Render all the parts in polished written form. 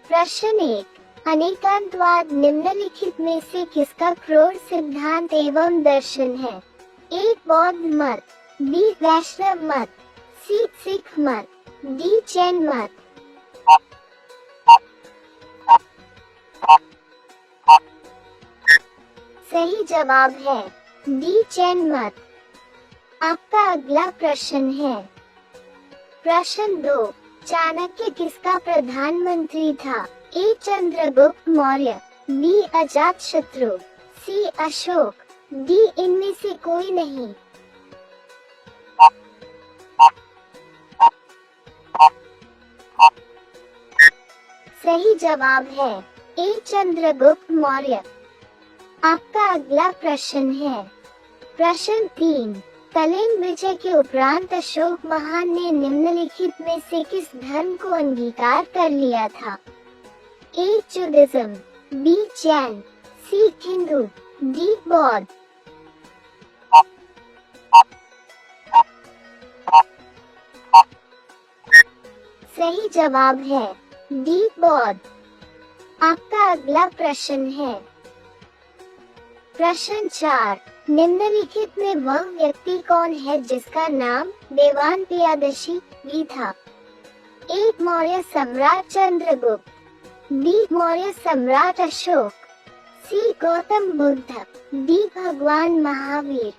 प्रश्न 1, अनेकांतवाद निम्नलिखित में से किसका क्रोध सिद्धांत एवं दर्शन है? ए. बौद्ध मत, बी. वैष्णव मत, सी. सिख मत, डी. जैन मत। सही जवाब है डी. जैन मत। आपका अगला प्रश्न है प्रश्न 2, चाणक्य किसका प्रधानमंत्री था? ए. चंद्रगुप्त मौर्य, बी. अजातशत्रु, सी. अशोक, डी. इनमें से कोई नहीं। सही जवाब है ए. चंद्रगुप्त मौर्य। आपका अगला प्रश्न है प्रश्न 3, कलिंग विजय के उपरांत अशोक महान ने निम्नलिखित में से किस धर्म को अंगीकार कर लिया था? A. Judaism, B. Jain, C. Hindu, D. बौद्ध। सही जवाब है डी. बौद्ध। आपका अगला प्रश्न है प्रश्न 4, निम्नलिखित में वह व्यक्ति कौन है जिसका नाम देवान पियादशी भी था? ए. मौर्य सम्राट चंद्रगुप्त, बी. मौर्य सम्राट अशोक, सी. गौतम बुद्ध, डी. भगवान महावीर।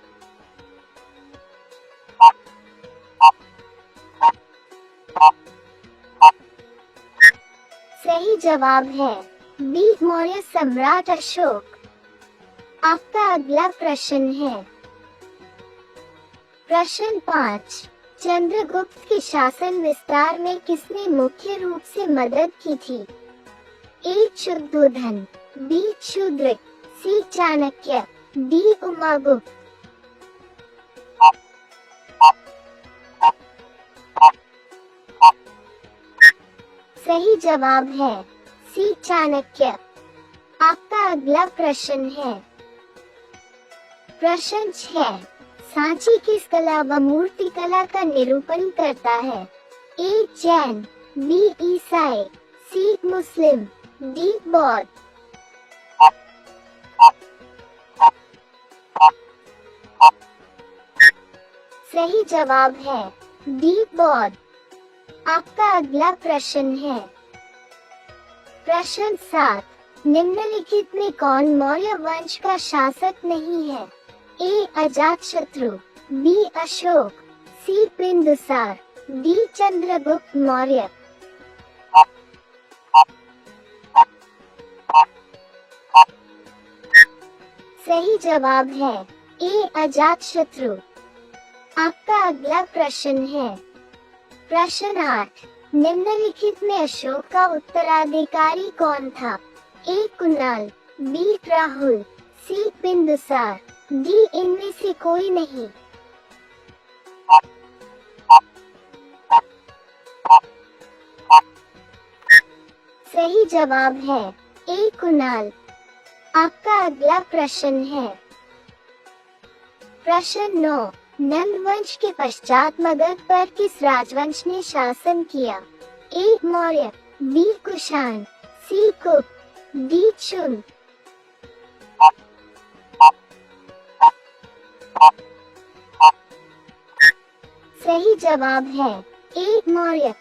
सही जवाब है बी. मौर्य सम्राट अशोक। आपका अगला प्रश्न है प्रश्न 5, चंद्रगुप्त के शासन विस्तार में किसने मुख्य रूप से मदद की थी? ए. शुद्धोधन, बी. शूद्रक, सी. चाणक्य, डी. उमागुप्त। सही जवाब है सी. चाणक्य। आपका अगला प्रश्न है प्रश्न 6, सांची किस कला व मूर्ति कला का निरूपण करता है? ए. जैन, बी. ईसाई, सी. मुस्लिम, डी. बौद्ध। सही जवाब है डी. बौद्ध। आपका अगला प्रश्न है प्रश्न 7, निम्नलिखित में कौन मौर्य वंश का शासक नहीं है? ए. अजातशत्रु, बी. अशोक, सी. बिंदुसार, डी. चंद्रगुप्त मौर्य। सही जवाब है ए. अजातशत्रु। आपका अगला प्रश्न है प्रश्न 8, निम्नलिखित में अशोक का उत्तराधिकारी कौन था? ए. कुणाल, बी. राहुल, सी. बिंदुसार, डी. इनमें से कोई नहीं। सही जवाब है ए. कुणाल। आपका अगला प्रश्न है प्रश्न 9, नंद वंश के पश्चात मगध पर किस राजवंश ने शासन किया? ए. मौर्य, बी. कुषाण, सी. गुप्त, डी. चुंग। सही जवाब है ए. मौर्य।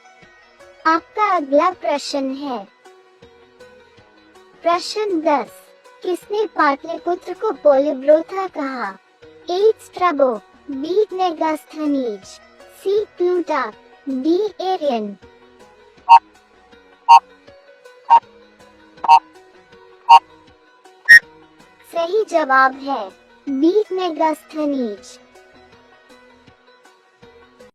आपका अगला प्रश्न है प्रश्न 10, किसने पाटलिपुत्र को पोलिब्रोथा कहा? A. Strabo, B. Megasthenes, C. Plutarch, D. Arrian. सही जवाब है बी. मेगास्थनीज।